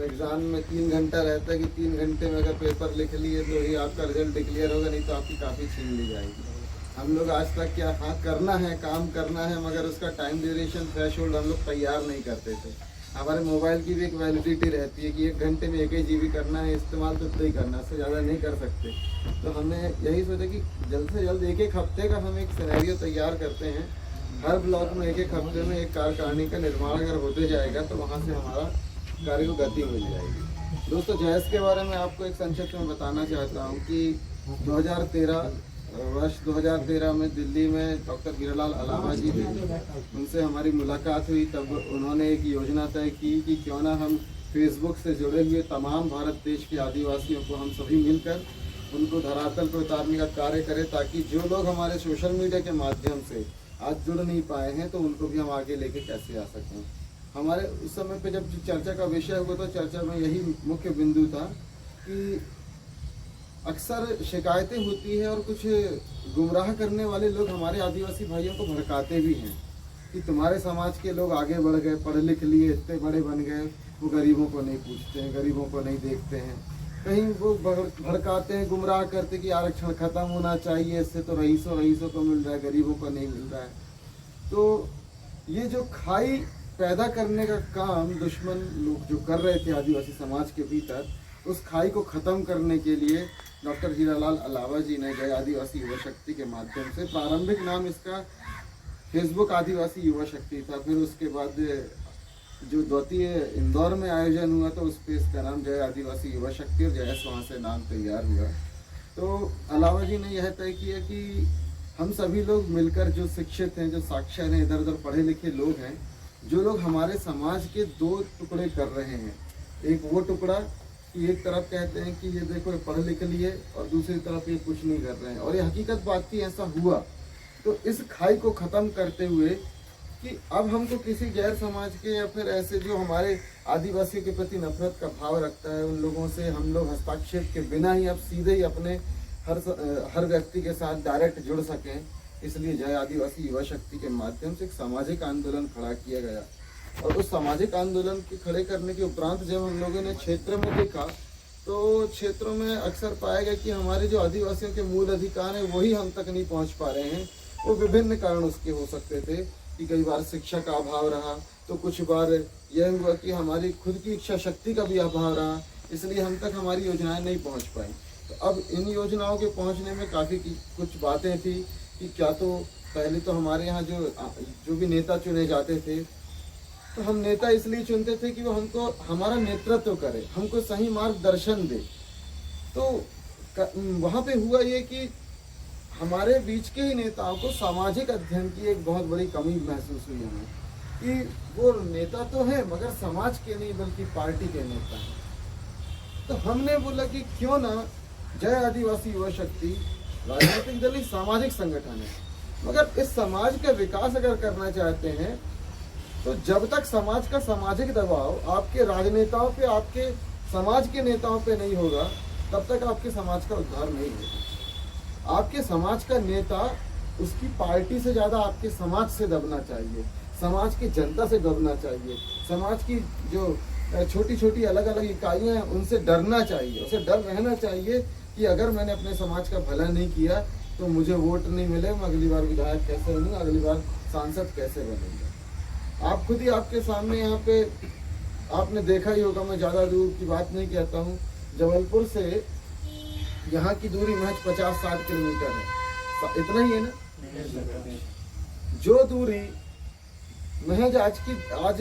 Exam में 3 घंटा रहता है कि 3 घंटे में अगर पेपर लिख लिए तो ही आपका रिजल्ट डिक्लेयर होगा, नहीं तो आपकी काफ़ी छीन ली जाएगी। हम लोग आज तक क्या, हाँ करना है, काम करना है, मगर उसका टाइम ड्यूरेशन थ्रेशोल्ड हम लोग तैयार नहीं करते थे। हमारे मोबाइल की भी एक वैलिडिटी रहती है कि 1 घंटे में 1 ही जीबी करना है, इस्तेमाल तो उतना ही करना है, उससे ज़्यादा नहीं कर सकते। तो हमने यही सोचा कि जल्द से जल्द 1-1 हफ्ते का हम एक सिनेरियो तैयार करते हैं। हर ब्लॉक में 1-1 हफ्ते में एक कार कहानी का निर्माण अगर होते जाएगा तो वहाँ से हमारा कार्य को गति मिल जाएगी। दोस्तों, जैस के बारे में आपको एक संक्षिप्त में बताना चाहता हूँ कि 2013 में दिल्ली में डॉक्टर हीरालाल अलावा जी थे, उनसे हमारी मुलाकात हुई। तब उन्होंने एक योजना तय की कि क्यों ना हम फेसबुक से जुड़े हुए तमाम भारत देश के आदिवासियों को हम सभी मिलकर उनको धरातल पर उतारने का कार्य करें, ताकि जो लोग हमारे सोशल मीडिया के माध्यम से आज जुड़ नहीं पाए हैं तो उनको भी हम आगे लेके कैसे आ सकें। हमारे उस समय पे जब चर्चा का विषय हुआ तो चर्चा में यही मुख्य बिंदु था कि अक्सर शिकायतें होती है और कुछ गुमराह करने वाले लोग हमारे आदिवासी भाइयों को भड़काते भी हैं कि तुम्हारे समाज के लोग आगे बढ़ गए, पढ़ लिख लिए, इतने बड़े बन गए, वो गरीबों को नहीं पूछते हैं, गरीबों को नहीं देखते हैं। कहीं वो भड़काते हैं, गुमराह करते कि आरक्षण खत्म होना चाहिए, इससे तो रईसों को मिल रहा है, गरीबों को नहीं मिल रहा है। तो ये जो खाई पैदा करने का काम दुश्मन लोग जो कर रहे थे आदिवासी समाज के भीतर, उस खाई को ख़त्म करने के लिए डॉक्टर हीरालाल अलावा जी ने जय आदिवासी युवा शक्ति के माध्यम से, प्रारंभिक नाम इसका फेसबुक आदिवासी युवा शक्ति था, फिर उसके बाद जो द्वितीय इंदौर में आयोजन हुआ तो उस पर इसका नाम जय आदिवासी युवा शक्ति और जयस वहाँ से नाम तैयार हुआ। तो अलावा जी ने यह तय किया कि हम सभी लोग मिलकर, जो शिक्षित हैं, जो साक्षर हैं, इधर उधर पढ़े लिखे लोग हैं, जो लोग हमारे समाज के 2 टुकड़े कर रहे हैं। एक वो टुकड़ा कि एक तरफ कहते हैं कि ये देखो पढ़ लिख लिए, और दूसरी तरफ ये कुछ नहीं कर रहे हैं, और ये हकीकत बात थी, ऐसा हुआ। तो इस खाई को ख़त्म करते हुए कि अब हमको किसी गैर समाज के या फिर ऐसे जो हमारे आदिवासियों के प्रति नफरत का भाव रखता है, उन लोगों से हम लोग हस्तक्षेप के बिना ही अब सीधे ही अपने हर व्यक्ति के साथ डायरेक्ट जुड़ सकें, इसलिए जय आदिवासी युवा शक्ति के माध्यम से एक सामाजिक आंदोलन खड़ा किया गया। और उस सामाजिक आंदोलन के खड़े करने के उपरांत जब हम लोगों ने क्षेत्र में देखा तो क्षेत्रों में अक्सर पाया गया कि हमारे जो आदिवासियों के मूल अधिकार हैं वही हम तक नहीं पहुंच पा रहे हैं। वो विभिन्न कारण उसके हो सकते थे कि कई बार शिक्षा का अभाव रहा, तो कुछ बार यह हुआ कि हमारी खुद की इच्छा शक्ति का भी अभाव रहा, इसलिए हम तक हमारी योजनाएं नहीं पहुंच पाई। तो अब इन योजनाओं के पहुंचने में काफ़ी कुछ बातें थी कि क्या तो पहले तो हमारे यहाँ जो भी नेता चुने जाते थे, तो हम नेता इसलिए चुनते थे कि वो हमको हमारा नेतृत्व करे, हमको सही मार्गदर्शन दे। तो वहाँ पे हुआ ये कि हमारे बीच के ही नेताओं को सामाजिक अध्ययन की एक बहुत बड़ी कमी महसूस हुई हमें कि वो नेता तो हैं मगर समाज के नहीं बल्कि पार्टी के नेता हैं। तो हमने बोला कि क्यों ना जय आदिवासी युवा शक्ति राजनीतिक दल ही सामाजिक संगठन है, मगर इस समाज का विकास अगर करना चाहते हैं तो जब तक समाज का सामाजिक दबाव आपके राजनेताओं पे, आपके समाज के नेताओं पे नहीं होगा, तब तक आपके समाज का उद्धार नहीं होगा। आपके समाज का नेता उसकी पार्टी से ज़्यादा आपके समाज से दबना चाहिए, समाज की जनता से दबना चाहिए, समाज की जो छोटी छोटी अलग अलग इकाइयाँ हैं उनसे डरना चाहिए, उसे डर रहना चाहिए कि अगर मैंने अपने समाज का भला नहीं किया तो मुझे वोट नहीं मिले, मैं अगली बार विधायक कैसे बनूँगा, अगली बार सांसद कैसे बनूँगा। आप खुद ही आपके सामने यहाँ पे आपने देखा ही होगा, मैं ज़्यादा दूर की बात नहीं कहता हूँ, जबलपुर से यहाँ की दूरी महज 50-60 किलोमीटर है, इतना ही है ना। जो दूरी महज आज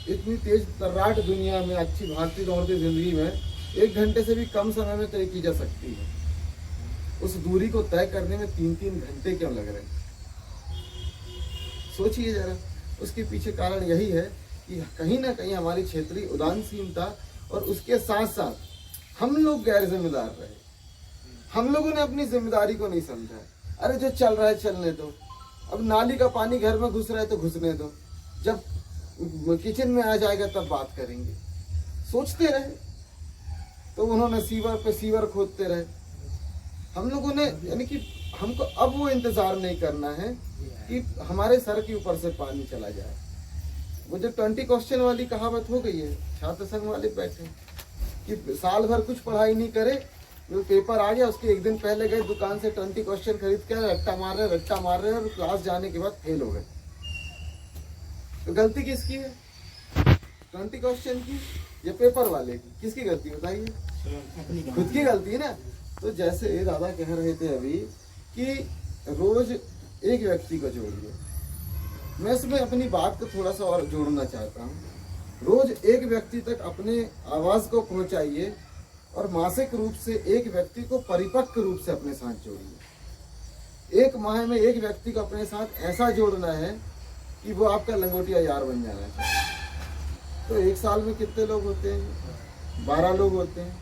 इतनी तेज तर्राट दुनिया में, अच्छी भागती दौड़ती जिंदगी में 1 घंटे से भी कम समय में तय की जा सकती है, उस दूरी को तय करने में 3-3 घंटे क्यों लग रहे हैं? सोचिए जरा। उसके पीछे कारण यही है कि कहीं ना कहीं हमारी क्षेत्रीय उदासीनता और उसके साथ साथ हम लोग गैर जिम्मेदार रहे। हम लोगों ने अपनी जिम्मेदारी को नहीं समझा। अरे जो चल रहा है चलने दो, अब नाली का पानी घर में घुस रहा है तो घुसने दो, जब किचन में आ जाएगा तब बात करेंगे, सोचते रहे। तो उन्होंने सीवर पे सीवर खोदते रहे। हम लोगों ने, यानी कि हमको अब वो इंतजार नहीं करना है कि हमारे सर के ऊपर से पानी चला जाए। वो जो 20 क्वेश्चन वाली कहावत हो गई है, छात्र संघ वाले बैठे कि साल भर कुछ पढ़ाई नहीं करे, वो पेपर आ गया उसके एक दिन पहले गए दुकान से 20 क्वेश्चन खरीद के रट्टा मार रहे और क्लास जाने के बाद फेल हो गए। तो गलती किसकी है? 20 क्वेश्चन की या पेपर वाले की? किसकी गलती बताइए? खुद की गलती है ना। तो जैसे दादा कह रहे थे अभी कि रोज एक व्यक्ति को जोड़िए, मैं इसमें अपनी बात को थोड़ा सा और जोड़ना चाहता हूँ। रोज एक व्यक्ति तक अपने आवाज को पहुंचाइए और मासिक रूप से एक व्यक्ति को परिपक्व रूप से अपने साथ जोड़िए। एक माह में एक व्यक्ति को अपने साथ ऐसा जोड़ना है कि वो आपका लंगोटिया यार बन जाना चाहिए। तो एक साल में कितने लोग होते हैं? 12 लोग होते हैं।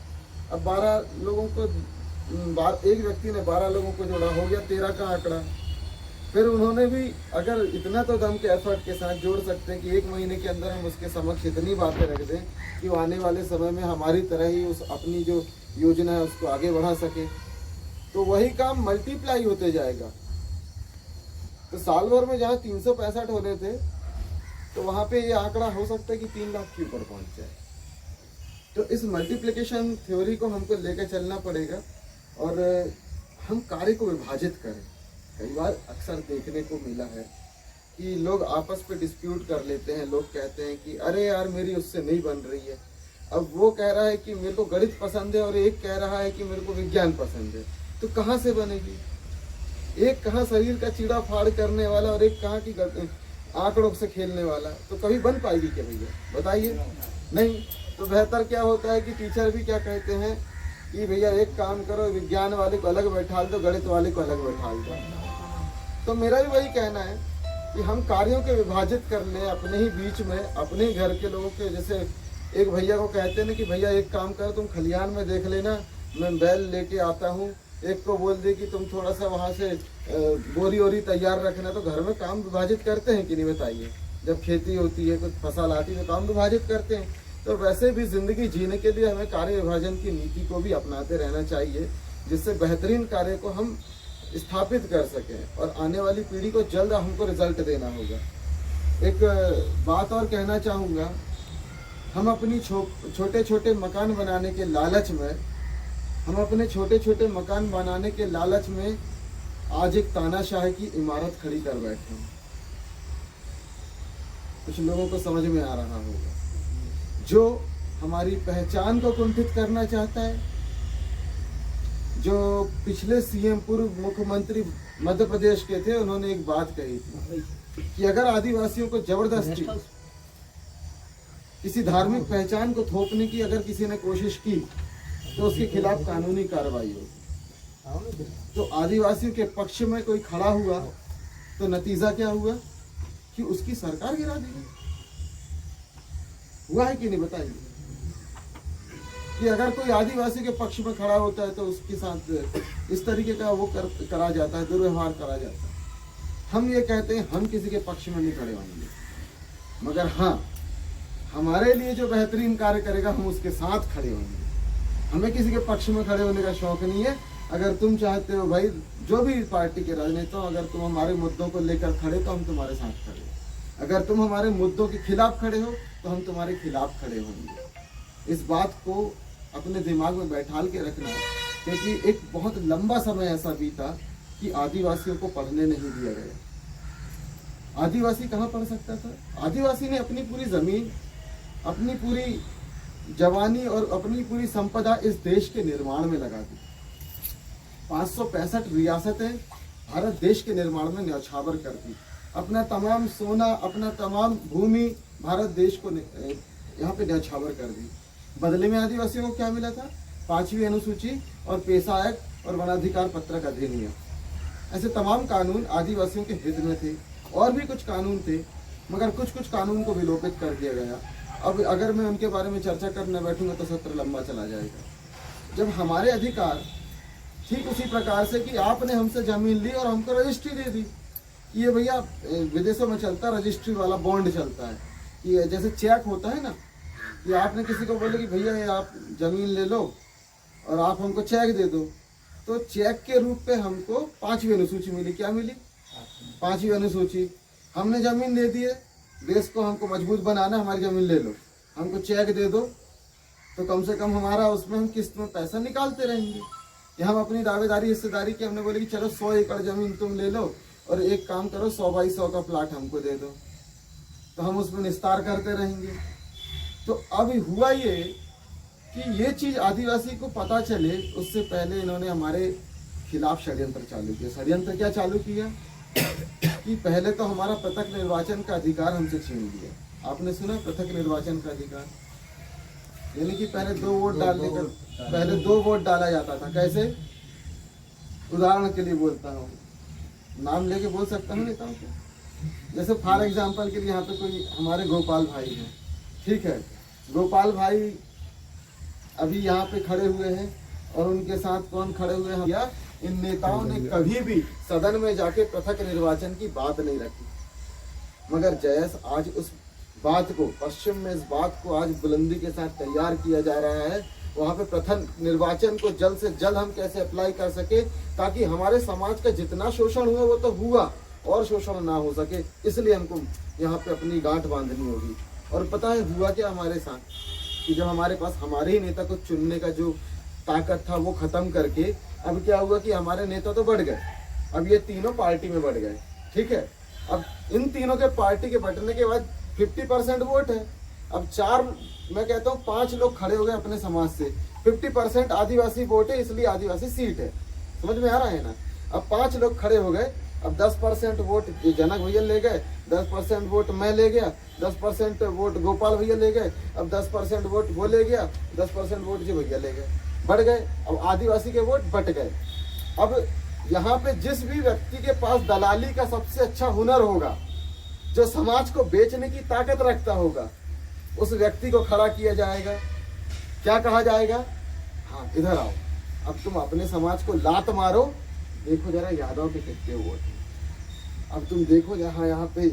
अब 12 लोगों को एक व्यक्ति ने 12 लोगों को जोड़ा, हो गया 13 का आंकड़ा। फिर उन्होंने भी अगर इतना तो दम के एफर्ट के साथ जोड़ सकते हैं कि एक महीने के अंदर हम उसके समक्ष इतनी बातें रख दें कि वो आने वाले समय में हमारी तरह ही उस अपनी जो योजना है उसको आगे बढ़ा सके, तो वही काम मल्टीप्लाई होते जाएगा। तो साल भर में जहाँ 365 होने थे, तो वहाँ पे ये आंकड़ा हो सकता है कि 3 लाख के ऊपर पहुँच जाए। तो इस मल्टीप्लिकेशन थ्योरी को हमको लेकर चलना पड़ेगा और हम कार्य को विभाजित करें। कई बार अक्सर देखने को मिला है कि लोग आपस में डिस्प्यूट कर लेते हैं। लोग कहते हैं कि अरे यार मेरी उससे नहीं बन रही है। अब वो कह रहा है कि मेरे को गणित पसंद है और एक कह रहा है कि मेरे को विज्ञान पसंद है, तो कहाँ से बनेगी? एक कहाँ शरीर का चीड़ा फाड़ करने वाला और एक कहाँ की आंकड़ों से खेलने वाला, तो कभी बन पाएगी क्या भैया? बताइए। नहीं। तो बेहतर क्या होता है कि टीचर भी क्या कहते हैं कि भैया एक काम करो, विज्ञान वाले को अलग बैठा दो, गणित वाले को अलग बैठा दो। तो मेरा भी वही कहना है कि हम कार्यों के विभाजित कर लें अपने ही बीच में, अपने ही घर के लोगों के। जैसे एक भैया को कहते हैं ना कि भैया एक काम करो, तुम खलियान में देख लेना, मैं बैल लेके आता हूँ। एक को बोल दे कि तुम थोड़ा सा वहाँ से बोरी वोरी तैयार रखना। तो घर में काम विभाजित करते हैं कि नहीं बताइए? जब खेती होती है, कुछ फसल आती है तो काम विभाजित करते हैं। तो वैसे भी जिंदगी जीने के लिए हमें कार्य विभाजन की नीति को भी अपनाते रहना चाहिए, जिससे बेहतरीन कार्य को हम स्थापित कर सकें और आने वाली पीढ़ी को जल्द हमको रिजल्ट देना होगा। एक बात और कहना चाहूँगा, हम अपनी छोटे छोटे मकान बनाने के लालच में, आज एक तानाशाही की इमारत खड़ी कर बैठे हैं। कुछ लोगों को समझ में आ रहा होगा। जो हमारी पहचान को कुंठित करना चाहता है, जो पिछले सीएम पूर्व मुख्यमंत्री मध्य प्रदेश के थे, उन्होंने एक बात कही थी कि अगर आदिवासियों को जबरदस्ती किसी धार्मिक पहचान को थोपने की अगर किसी ने कोशिश की तो उसके खिलाफ कानूनी कार्रवाई होगी। तो आदिवासियों के पक्ष में कोई खड़ा हुआ तो नतीजा क्या हुआ कि उसकी सरकार गिरा दी गई। हुआ है कि नहीं बताइए? कि अगर कोई आदिवासी के पक्ष में खड़ा होता है तो उसके साथ इस तरीके का वो करा जाता है, दुर्व्यवहार करा जाता है। हम ये कहते हैं हम किसी के पक्ष में नहीं खड़े होंगे, मगर हाँ, हमारे लिए जो बेहतरीन कार्य करेगा हम उसके साथ खड़े होंगे। हमें किसी के पक्ष में खड़े होने का शौक नहीं है। अगर तुम चाहते हो भाई, जो भी पार्टी के राजनेता हो, अगर तुम हमारे मुद्दों को लेकर खड़े तो हम तुम्हारे साथ खड़े हो। अगर तुम हमारे मुद्दों के खिलाफ खड़े हो तो हम तुम्हारे खिलाफ खड़े होंगे। इस बात को अपने दिमाग में बैठाल के रखना, क्योंकि एक बहुत लंबा समय ऐसा बीता कि आदिवासियों को पढ़ने नहीं दिया गया। आदिवासी कहाँ पढ़ सकता था? आदिवासी ने अपनी पूरी जमीन, अपनी पूरी जवानी और अपनी पूरी संपदा इस देश के निर्माण में लगा दी। 565 रियासतें भारत देश के निर्माण में न्यौछावर कर दी। अपना तमाम सोना, अपना तमाम भूमि भारत देश को यहाँ पे न्यौछावर कर दी। बदले में आदिवासियों को क्या मिला था? 5वीं अनुसूची और पेशा एक्ट और वनाधिकार पत्रक अधिनियम। ऐसे तमाम कानून आदिवासियों के हित में थे। और भी कुछ कानून थे, मगर कुछ कुछ कानून को विलोपित कर दिया गया। अब अगर मैं उनके बारे में चर्चा करने बैठूंगा तो सत्र लंबा चला जाएगा। जब हमारे अधिकार ठीक उसी प्रकार से कि आपने हमसे जमीन ली और हमको रजिस्ट्री दे दी, ये भैया विदेशों में चलता है, रजिस्ट्री वाला बॉन्ड चलता है। ये जैसे चेक होता है ना, कि आपने किसी को बोले कि भैया ये आप जमीन ले लो और आप हमको चेक दे दो, तो चेक के रूप पे हमको 5वीं अनुसूची मिली। क्या मिली? 5वीं अनुसूची। हमने जमीन दे दी है, देश को हमको मजबूत बनाना, हमारी ज़मीन ले लो, हमको चेक दे दो, तो कम से कम हमारा उसमें हम किस्त में पैसा निकालते रहेंगे। कि हम अपनी दावेदारी हिस्सेदारी की हमने बोले कि चलो 100 एकड़ ज़मीन तुम ले लो और एक काम करो 100 बाई 100 का प्लाट हमको दे दो, तो हम उसमें निस्तार करते रहेंगे। तो अब हुआ ये कि ये चीज़ आदिवासी को पता चले, उससे पहले इन्होंने हमारे खिलाफ षड्यंत्र चालू किया। षड्यंत्र क्या चालू किया कि पहले तो हमारा पृथक निर्वाचन का अधिकार हमसे छीन लिया। आपने सुना पृथक निर्वाचन का अधिकार, यानी कि पहले 2 वोट डालने का, पहले 2 वोट डाला जाता था। कैसे? उदाहरण के लिए बोलता हूँ, नाम लेके बोल सकता हूँ नेताओं को। जैसे फॉर एग्जाम्पल के लिए यहाँ पे कोई हमारे गोपाल भाई हैं, ठीक है, गोपाल भाई अभी यहाँ पे खड़े हुए हैं और उनके साथ कौन खड़े हुए हैं? या इन नेताओं ने कभी भी सदन में जाके पृथक निर्वाचन की बात नहीं रखी, मगर जयस आज उस बात को, पश्चिम में इस बात को आज बुलंदी के साथ तैयार किया जा रहा है। वहाँ पे पृथक निर्वाचन को जल्द से जल्द हम कैसे अप्लाई कर सके, ताकि हमारे समाज का जितना शोषण हुआ वो तो हुआ और शोषण ना हो सके। इसलिए हमको यहाँ पे अपनी गांठ बांधनी होगी। और पता है हुआ क्या हमारे साथ, कि जब हमारे पास हमारे ही नेता को चुनने का जो ताकत था वो खत्म करके, अब क्या हुआ कि हमारे नेता तो बढ़ गए, अब ये तीनों पार्टी में बढ़ गए, ठीक है। अब इन तीनों के पार्टी के बढ़ने के बाद 50% वोट है। अब 4, मैं कहता हूँ 5 लोग खड़े हो गए अपने समाज से, 50% आदिवासी वोट है, इसलिए आदिवासी सीट है। समझ में आ रहा है ना? अब 5 लोग खड़े हो गए, अब 10% वोट जनक भैया ले गए, 10% वोट मैं ले गया, 10% वोट गोपाल भैया ले गए, अब 10% वोट वो ले गया, 10% वोट जी भैया ले गए, बढ़ गए। अब आदिवासी के वोट बट गए। अब यहाँ पे जिस भी व्यक्ति के पास दलाली का सबसे अच्छा हुनर होगा, जो समाज को बेचने की ताकत रखता होगा, उस व्यक्ति को खड़ा किया जाएगा। क्या कहा जाएगा? हाँ इधर आओ, अब तुम अपने समाज को लात मारो, देखो जरा यादव के कितने वोट हैं, अब तुम देखो जहाँ यहाँ पे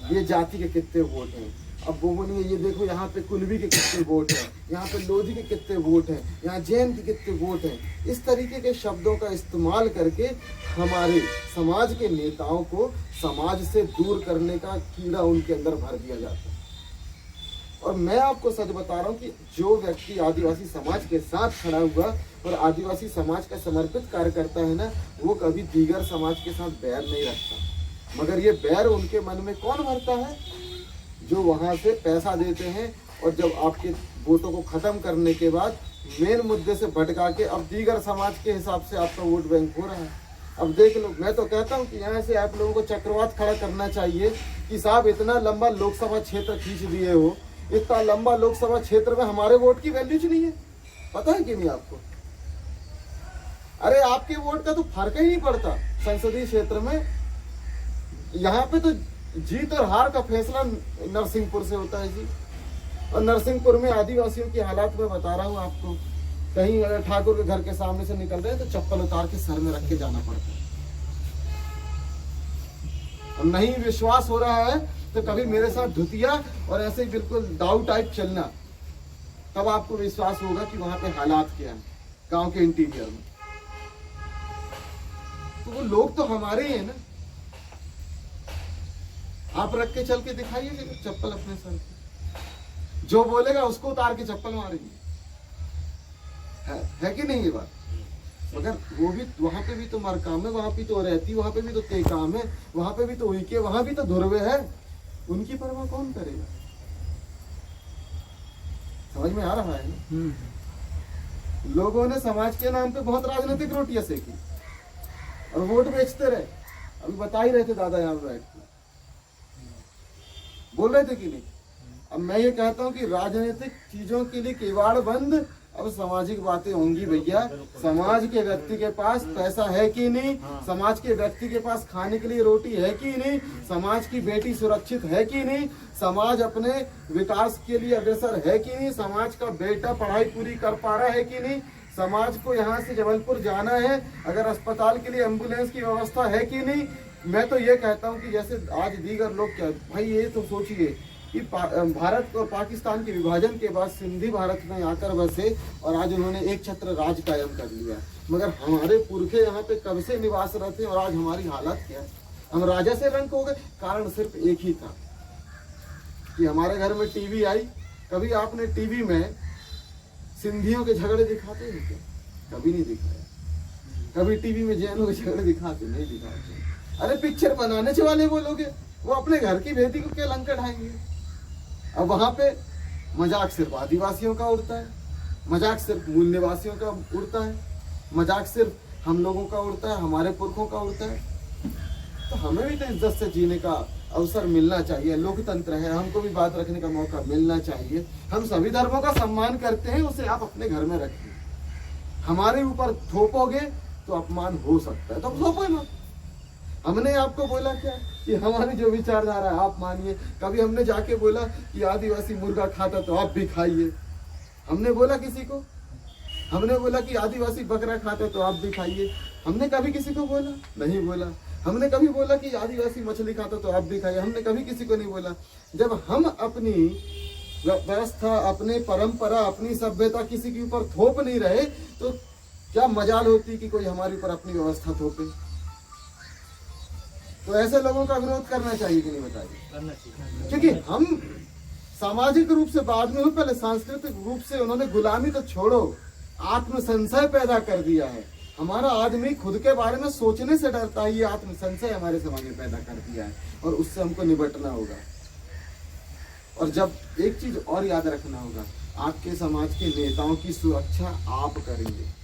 ये जाति के कितने वोट हैं, अब वो बोलिए ये देखो यहाँ पे कुलवी के कितने वोट हैं, यहाँ पे लोधी के कितने वोट हैं, यहाँ जैन के कितने वोट हैं। इस तरीके के शब्दों का इस्तेमाल करके हमारे समाज के नेताओं को समाज से दूर करने का कीड़ा उनके अंदर भर दिया जाता है। और मैं आपको सच बता रहा हूँ कि जो व्यक्ति आदिवासी समाज के साथ खड़ा हुआ और आदिवासी समाज का समर्पित कार्य करता है ना, वो कभी दीगर समाज के साथ बैर नहीं रखता। मगर ये बैर उनके मन में कौन भरता है? जो वहाँ से पैसा देते हैं और जब आपके वोटों को खत्म करने के बाद मेन मुद्दे से भटका के अब दीगर समाज के हिसाब से आपका वोट बैंक हो रहा है। अब देख लो, मैं तो कहता हूँ कि यहाँ से आप लोगों को चक्रवात खड़ा करना चाहिए कि साहब इतना लंबा लोकसभा क्षेत्र खींच दिए हो, इतना लंबा लोकसभा क्षेत्र में हमारे वोट की वैल्यू नहीं है। पता है कि नहीं आपको? अरे आपके वोट का तो फर्क ही नहीं पड़ता संसदीय क्षेत्र में। यहाँ पे तो जीत और हार का फैसला नरसिंहपुर से होता है जी। और नरसिंहपुर में आदिवासियों की हालात में बता रहा हूँ आपको, कहीं अगर ठाकुर के घर के सामने से निकल रहे हैं तो चप्पल उतार के सर में रख के जाना पड़ता है। और नहीं विश्वास हो रहा है तो कभी मेरे साथ धुतिया और ऐसे ही बिल्कुल दाऊ टाइप चलना, तब आपको विश्वास होगा कि वहां पे हालात क्या है गांव के इंटीरियर में। तो वो लोग तो हमारे ही है ना। आप रख के चल के दिखाइए चप्पल अपने सर पे, जो बोलेगा उसको उतार के चप्पल मारेंगे। है कि नहीं ये बात? मगर वो भी वहां पे भी तो मरकाम है, वहां पे तो रहती, वहां पे भी तो तेकाम है, वहां पे भी तो उइके, वहां भी तो धुरवे है। उनकी परवाह कौन करेगा? समझ में आ रहा है ना? लोगों ने समाज के नाम पे बहुत राजनीतिक रोटियां सेकी और वोट बेचते रहे। अभी बता ही रहे थे दादा यहाँ बैठ के, बोल रहे थे कि नहीं? अब मैं ये कहता हूँ कि राजनीतिक चीजों के लिए किवाड़ बंद, अब सामाजिक बातें होंगी भैया। समाज के व्यक्ति के पास पैसा है कि नहीं, समाज के व्यक्ति के पास खाने के लिए रोटी है कि नहीं, समाज की बेटी सुरक्षित है कि नहीं, समाज अपने विकास के लिए अग्रसर है कि नहीं, समाज का बेटा पढ़ाई पूरी कर पा रहा है कि नहीं, समाज को यहाँ से जबलपुर जाना है, अगर अस्पताल के लिए एम्बुलेंस की व्यवस्था है कि नहीं। मैं तो ये कहता हूँ कि जैसे आज दीगर लोग क्या भाई, ये तो सोचिए कि भारत और पाकिस्तान के विभाजन के बाद सिंधी भारत में आकर बसे और आज उन्होंने एक छत्र राज कायम कर लिया। मगर हमारे पुरखे यहाँ पे कब से निवास रहते हैं और आज हमारी हालत क्या है? हम राजा से रंक हो गए। कारण सिर्फ एक ही था कि हमारे घर में टीवी आई, कभी आपने टीवी में सिंधियों के झगड़े दिखाते हैं क्या? कभी नहीं दिखाया। कभी टीवी में जैनों के झगड़े दिखाते नहीं दिखाते। अरे पिक्चर बनाने से वाले बोलोगे, वो अपने घर की बेटी को क्या लंका ढाएंगे? अब वहां पे मजाक सिर्फ आदिवासियों का उड़ता है, मजाक सिर्फ मूल निवासियों का उड़ता है, मजाक सिर्फ हम लोगों का उड़ता है, हमारे पुरखों का उड़ता है। तो हमें भी तो इज्जत से जीने का अवसर मिलना चाहिए। लोकतंत्र है, हमको भी बात रखने का मौका मिलना चाहिए। हम सभी धर्मों का सम्मान करते हैं, उसे आप अपने घर में रखिए। हमारे ऊपर थोपोगे तो अपमान हो सकता है, तो थोपो मत। हमने आपको बोला क्या कि हमारी जो विचारधारा है आप मानिए? कभी हमने जाके बोला कि आदिवासी मुर्गा खाता तो आप भी खाइए? हमने बोला किसी को? हमने बोला कि आदिवासी बकरा खाता तो आप भी खाइए? हमने कभी किसी को बोला? नहीं बोला। हमने कभी बोला कि आदिवासी मछली खाता तो आप भी खाइए? हमने कभी किसी को नहीं बोला। जब हम अपनी व्यवस्था, अपने परंपरा, अपनी सभ्यता किसी के ऊपर थोप नहीं रहे तो क्या मजाल होती कि कोई हमारे ऊपर अपनी व्यवस्था थोपे? तो ऐसे लोगों का विरोध करना चाहिए कि नहीं बताइए? करना चाहिए, क्योंकि हम सामाजिक रूप से बाद में हो, पहले सांस्कृतिक रूप से उन्होंने गुलामी तो छोड़ो, आत्म संशय पैदा कर दिया है। हमारा आदमी खुद के बारे में सोचने से डरता है, ये आत्म संशय हमारे समाज में पैदा कर दिया है और उससे हमको निपटना होगा। और जब एक चीज और याद रखना होगा, आपके समाज के नेताओं की सुरक्षा आप करेंगे।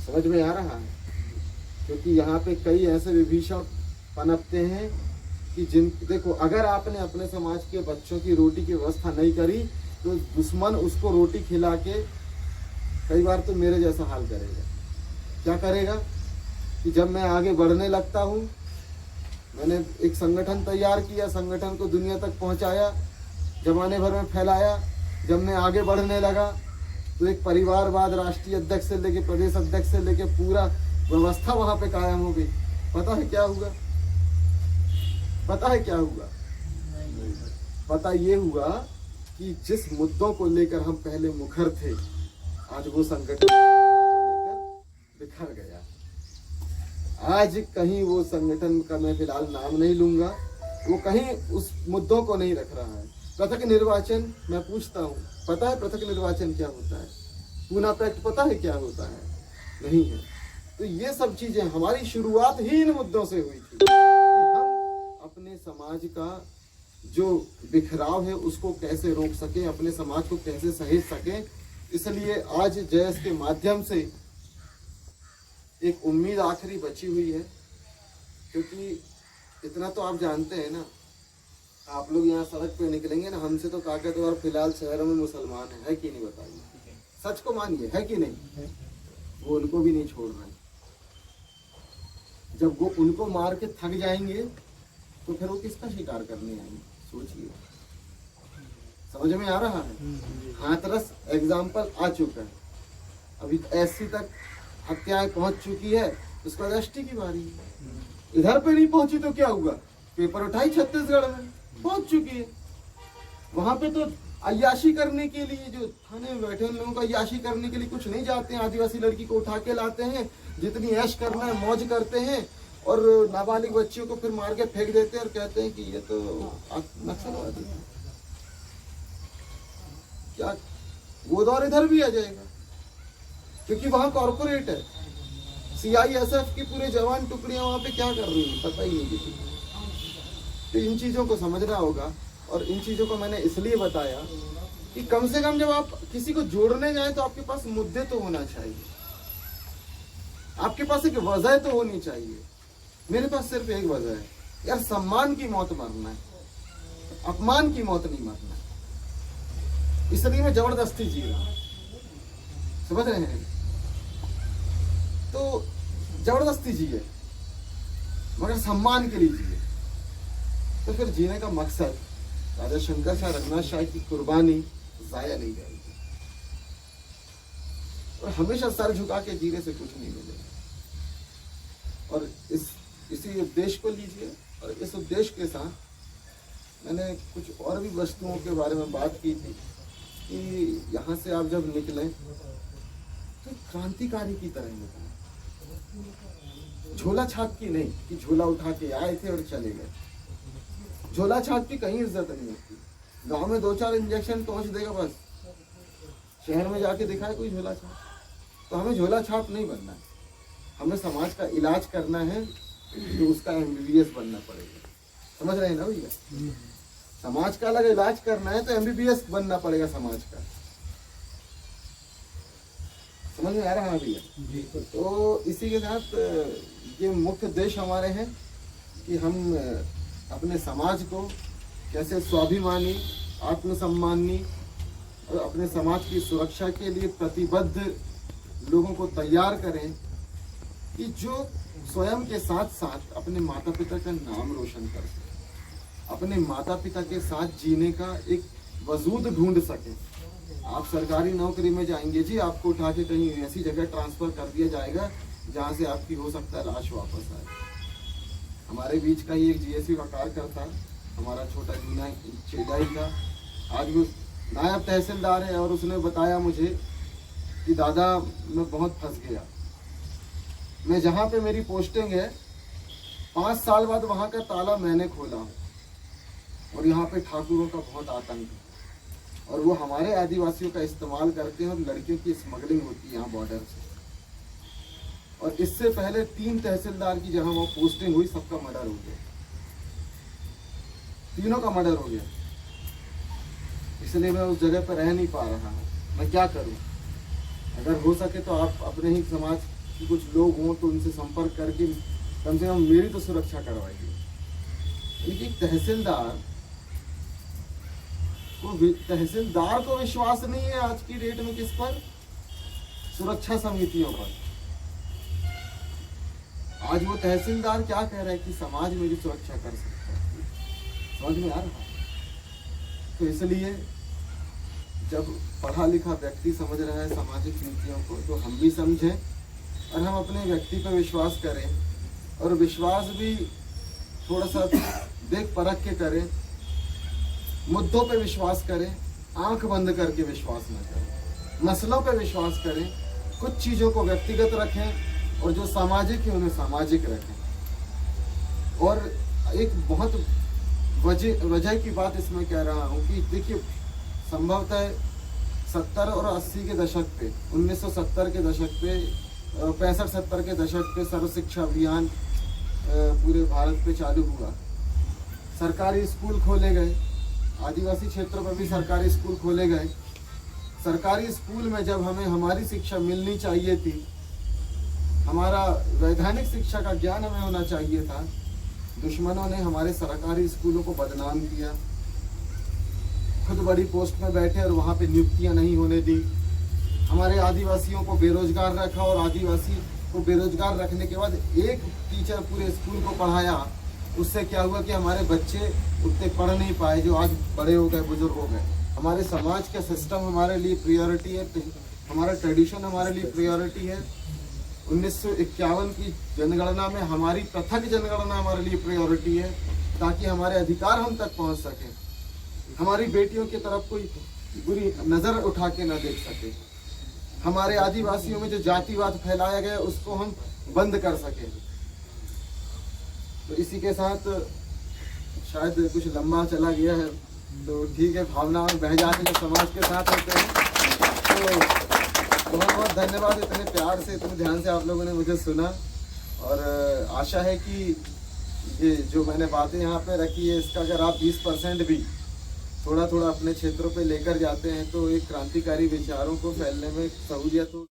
समझ में आ रहा है? क्योंकि यहाँ पे कई ऐसे विभीषण पनपते हैं कि देखो, अगर आपने अपने समाज के बच्चों की रोटी की व्यवस्था नहीं करी तो दुश्मन उसको रोटी खिला के कई बार तो मेरे जैसा हाल करेगा। क्या करेगा कि जब मैं आगे बढ़ने लगता हूँ, मैंने एक संगठन तैयार किया, संगठन को दुनिया तक पहुँचाया, जमाने भर में फैलाया। जब मैं आगे बढ़ने लगा तो एक परिवारवाद, राष्ट्रीय अध्यक्ष से लेके प्रदेश अध्यक्ष से लेके पूरा व्यवस्था वहाँ पे कायम हो गई। पता है क्या हुआ? पता है क्या हुआ? पता ये हुआ कि जिस मुद्दों को लेकर हम पहले मुखर थे, आज वो संगठन बिखर गया। आज कहीं वो संगठन का मैं फिलहाल नाम नहीं लूंगा, वो कहीं उस मुद्दों को नहीं रख रहा है। पृथक निर्वाचन, मैं पूछता हूँ, पता है पृथक निर्वाचन क्या होता है? पूना पैक्ट पता है क्या होता है? नहीं है। तो ये सब चीजें, हमारी शुरुआत ही इन मुद्दों से हुई थी कि हम अपने समाज का जो बिखराव है उसको कैसे रोक सके, अपने समाज को कैसे सहेज सके। इसलिए आज जयस के माध्यम से एक उम्मीद आखिरी बची हुई है, क्योंकि इतना तो आप जानते हैं ना, आप लोग यहाँ सड़क पे निकलेंगे ना, हमसे तो ताकतवर फिलहाल शहरों में मुसलमान है कि नहीं? बताइए, सच को मानिए, है कि नहीं? वो उनको भी नहीं छोड़ रहे। जब वो उनको मार के थक जाएंगे तो फिर वो किसका शिकार करने आएंगे? सोचिए। समझ में आ रहा है? हाथरस एग्जाम्पल आ चुका है, अभी एससी तक हत्याएं पहुंच चुकी है, उसके बाद एसटी की बारी है। इधर पे नहीं पहुंची तो क्या हुआ? पेपर उठाई छत्तीसगढ़ में पहुंच चुकी है। वहां पे तो अय्याशी करने के लिए, जो थाने में बैठे उन लोगों को अय्याशी करने के लिए कुछ नहीं जाते हैं, आदिवासी लड़की को उठा के लाते हैं, जितनी ऐश करना है मौज करते हैं, और नाबालिग बच्चियों को फिर मार के फेंक देते हैं और कहते हैं कि ये तो नक्सलवादी है। क्या वो दौर इधर भी आ जाएगा? क्योंकि वहां कॉर्पोरेट है। सीआईएसएफ की पूरे जवान टुकड़ियां वहां पे क्या कर रही हैं पता ही नहीं किसी को। तो इन चीजों को समझना होगा, और इन चीजों को मैंने इसलिए बताया कि कम से कम जब आप किसी को जोड़ने जाए तो आपके पास मुद्दे तो होना चाहिए, आपके पास एक वजह तो होनी चाहिए। मेरे पास सिर्फ एक वजह है यार, सम्मान की मौत मरना है, अपमान की मौत नहीं मरना है। इसलिए मैं जबरदस्ती जी रहा हूं, समझ रहे हैं? तो जबरदस्ती जिए मगर सम्मान के लिए जिए, तो फिर जीने का मकसद राजा शंकर शाह रघुनाथ शाह की कुर्बानी जाया नहीं जाएगी। और हमेशा सर झुका के जीने से कुछ नहीं मिलेगा। और इसी उद्देश्य को लीजिए, और इस उद्देश्य के साथ मैंने कुछ और भी वस्तुओं के बारे में बात की थी कि यहाँ से आप जब निकलें तो क्रांतिकारी की तरह निकलें, झोला छाप की नहीं कि झोला उठा के आए थे और चले गए। झोला छाप की कहीं इज्जत नहीं होती। गांव में 2-4 इंजेक्शन पहुंच देगा बस, शहर में जाके दिखाए कोई झोला छाप। तो हमें झोला छाप नहीं बनना है, हमें समाज का इलाज करना है, तो उसका MBBS बनना पड़ेगा। समझ रहे हैं ना भैया? समाज का अलग इलाज करना है तो MBBS बनना पड़ेगा समाज का। समझ में आ रहा है भैया? तो इसी के साथ ये मुख्य उद्देश्य हमारे हैं कि हम अपने समाज को कैसे स्वाभिमानी, आत्मसम्मानी और अपने समाज की सुरक्षा के लिए प्रतिबद्ध लोगों को तैयार करें कि जो स्वयं के साथ साथ अपने माता पिता का नाम रोशन कर सके, अपने माता पिता के साथ जीने का एक वजूद ढूंढ सके। आप सरकारी नौकरी में जाएंगे जी, आपको उठा के कहीं ऐसी जगह ट्रांसफर कर दिया जाएगा जहाँ से आपकी हो सकता है लाश वापस आए। हमारे बीच का ही एक GSP का कार्यकर्ता, हमारा छोटा जूना चेजाई था, आज वो नायब तहसीलदार है, और उसने बताया मुझे कि दादा मैं बहुत फंस गया, मैं जहाँ पे मेरी पोस्टिंग है 5 साल बाद वहाँ का ताला मैंने खोला हूँ, और यहाँ पे ठाकुरों का बहुत आतंक है, और वो हमारे आदिवासियों का इस्तेमाल करते हैं, और लड़कियों की स्मगलिंग होती है यहाँ बॉर्डर से। और इससे पहले 3 तहसीलदार की जहाँ वो पोस्टिंग हुई, सबका मर्डर हो गया, तीनों का मर्डर हो गया। इसलिए मैं उस जगह पर रह नहीं पा रहा हूँ, मैं क्या करूँ? अगर हो सके तो आप अपने ही समाज के कुछ लोग हों तो उनसे संपर्क करके कम से कम मेरी तो सुरक्षा करवाइए। लेकिन तहसीलदार को विश्वास नहीं है आज की डेट में, किस पर? सुरक्षा समितियों पर। आज वो तहसीलदार क्या कह रहा है कि समाज मेरी सुरक्षा कर सकता है, समझ में आ रहा है? तो इसलिए जब पढ़ा लिखा व्यक्ति समझ रहा है सामाजिक नीतियों को, तो हम भी समझें और हम अपने व्यक्ति पर विश्वास करें, और विश्वास भी थोड़ा सा देख परख के करें, मुद्दों पे विश्वास करें, आंख बंद करके विश्वास न करें, मसलों पे विश्वास करें, कुछ चीज़ों को व्यक्तिगत रखें और जो सामाजिक है उन्हें सामाजिक रखें। और एक बहुत वजह की बात इसमें कह रहा हूँ कि देखिए, संभवतः 70 और 80 के दशक पे, 1970 के दशक पे, 65-70 के दशक पे सर्व शिक्षा अभियान पूरे भारत पे चालू हुआ, सरकारी स्कूल खोले गए, आदिवासी क्षेत्रों में भी सरकारी स्कूल खोले गए। सरकारी स्कूल में जब हमें हमारी शिक्षा मिलनी चाहिए थी, हमारा वैधानिक शिक्षा का ज्ञान हमें होना चाहिए था, दुश्मनों ने हमारे सरकारी स्कूलों को बदनाम किया, खुद बड़ी पोस्ट में बैठे और वहाँ पे नियुक्तियाँ नहीं होने दी, हमारे आदिवासियों को बेरोजगार रखा, और आदिवासी को बेरोजगार रखने के बाद एक टीचर पूरे स्कूल को पढ़ाया। उससे क्या हुआ कि हमारे बच्चे उतने पढ़ नहीं पाए, जो आज बड़े हो गए, बुजुर्ग हो गए। हमारे समाज का सिस्टम हमारे लिए प्रायोरिटी है, हमारा ट्रेडिशन हमारे लिए प्रायोरिटी है। 1951 की जनगणना में हमारी पृथक जनगणना हमारे लिए प्रायोरिटी है, ताकि हमारे अधिकार हम तक पहुंच सकें, हमारी बेटियों की तरफ कोई बुरी नज़र उठा के ना देख सके, हमारे आदिवासियों में जो जातिवाद फैलाया गया उसको हम बंद कर सकें। तो इसी के साथ शायद कुछ लंबा चला गया है, तो ठीक है, भावना में बह जाते जो समाज के साथ होते हैं। तो बहुत बहुत धन्यवाद, इतने प्यार से, इतने ध्यान से आप लोगों ने मुझे सुना, और आशा है कि ये जो मैंने बातें यहाँ पे रखी है, इसका अगर आप 20% भी थोड़ा थोड़ा अपने क्षेत्रों पे लेकर जाते हैं तो एक क्रांतिकारी विचारों को फैलने में सहूलियत हो।